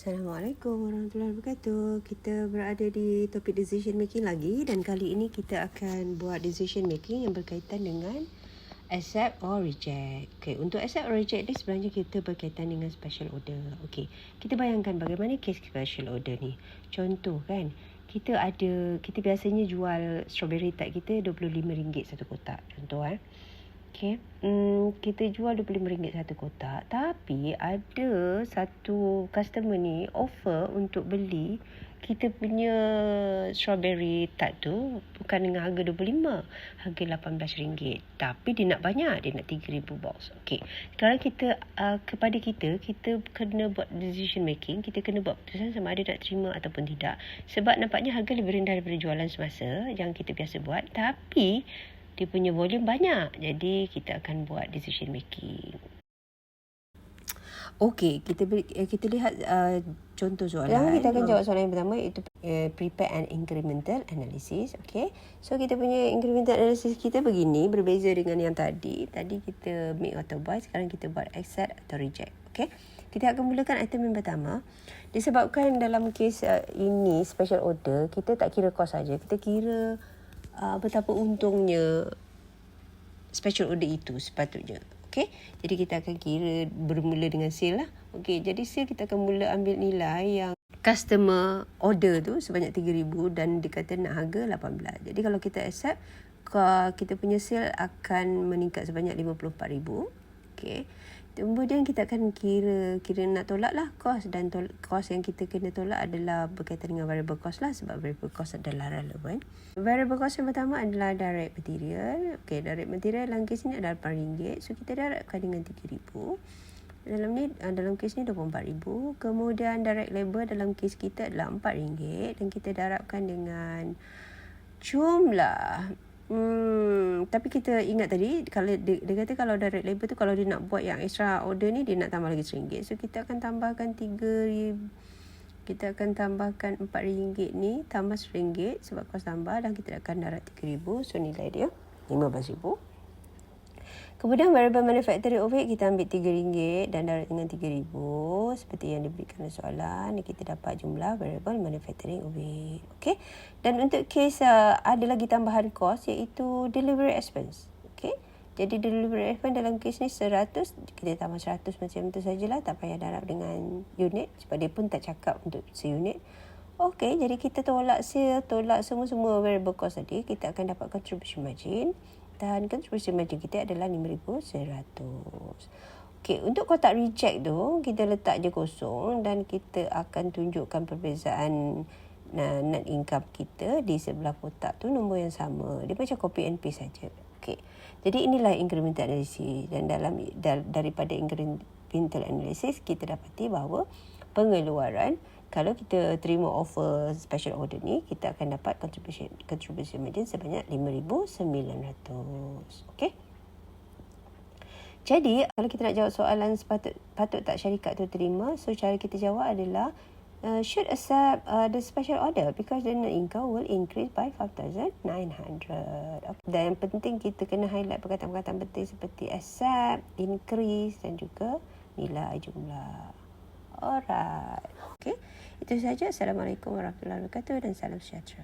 Assalamualaikum warahmatullahi wabarakatuh. Kita berada di topik decision making lagi, dan kali ini kita akan buat decision making yang berkaitan dengan accept or reject. Okay, untuk accept or reject ni sebenarnya kita berkaitan dengan special order. Okay, kita bayangkan bagaimana case special order ni. Contoh kan, kita biasanya jual strawberry tart kita RM25 satu kotak. Contoh Okay. Kita jual RM25 satu kotak, tapi ada satu customer ni offer untuk beli kita punya strawberry tart tu bukan dengan harga RM25, harga RM18. Tapi dia nak banyak, dia nak 3,000 box. Okay. Sekarang kepada kita kena buat decision making, kita kena buat keputusan sama ada nak terima ataupun tidak. Sebab nampaknya harga lebih rendah daripada jualan semasa yang kita biasa buat, tapi dia punya volume banyak. Jadi kita akan buat decision making. Okey, kita lihat contoh soalan. Pertama kita akan jawab soalan yang pertama, iaitu prepare an incremental analysis. Okey. So kita punya incremental analysis kita begini, berbeza dengan yang tadi. Tadi kita make atau buy, sekarang kita buat accept atau reject. Okey. Kita akan mulakan item yang pertama. Disebabkan dalam kes ini special order, kita tak kira kos saja. Kita kira betapa untungnya special order itu sepatutnya. Okey, jadi kita akan kira bermula dengan sale lah. Okey, jadi sale kita akan mula ambil nilai yang customer order tu sebanyak 3,000 dan dia kata nak harga 18. Jadi kalau kita accept, kita punya sale akan meningkat sebanyak 54,000. Okey. Kemudian kita akan kira nak tolak lah kos, dan kos yang kita kena tolak adalah berkaitan dengan variable cost lah, sebab variable cost adalah relevan. Variable cost yang pertama adalah direct material. Okey, direct material dalam kes ni adalah RM8. So kita darabkan dengan 3,000. Dalam kes ni 24,000. Kemudian direct labor dalam kes kita adalah RM4 dan kita darabkan dengan jumlah. Tapi kita ingat tadi, kalau dia kata kalau direct labor tu, kalau dia nak buat yang extra order ni, dia nak tambah lagi RM1. So kita akan tambahkan 3,000. Kita akan tambahkan RM4 ni tambah RM1 sebab kos tambah, dan kita akan darab 3,000. So nilai dia RM15,000. Kemudian variable manufacturing overhead kita ambil RM3 dan darab dengan 3,000 seperti yang diberikan dalam soalan. Kita dapat jumlah variable manufacturing overhead. Okey. Dan untuk kes ada lagi tambahan kos, iaitu delivery expense. Okey. Jadi delivery expense dalam kes ni 100, kita tambah 100 macam tu sajalah, tak payah darab dengan unit sebab dia pun tak cakap untuk seunit. Okey, jadi kita tolak sale, tolak semua variable cost tadi, kita akan dapat contribution margin. Dan contribution margin kita adalah 5,100. Okey, untuk kotak reject tu, kita letak je kosong dan kita akan tunjukkan perbezaan net income kita di sebelah kotak tu, nombor yang sama. Dia macam copy and paste saja. Okey. Jadi inilah incremental analysis, dan daripada incremental analysis kita dapati bahawa pengeluaran, kalau kita terima offer special order ni, kita akan dapat contribution margin sebanyak 5,900. Okey. Jadi, kalau kita nak jawab soalan patut tak syarikat tu terima, so cara kita jawab adalah should accept the special order because the net income will increase by 5,900. Okay. Dan yang penting kita kena highlight perkataan-perkataan penting seperti accept, increase dan juga nilai jumlah. Alright. Okay. Itu saja. Assalamualaikum warahmatullahi wabarakatuh dan salam sejahtera.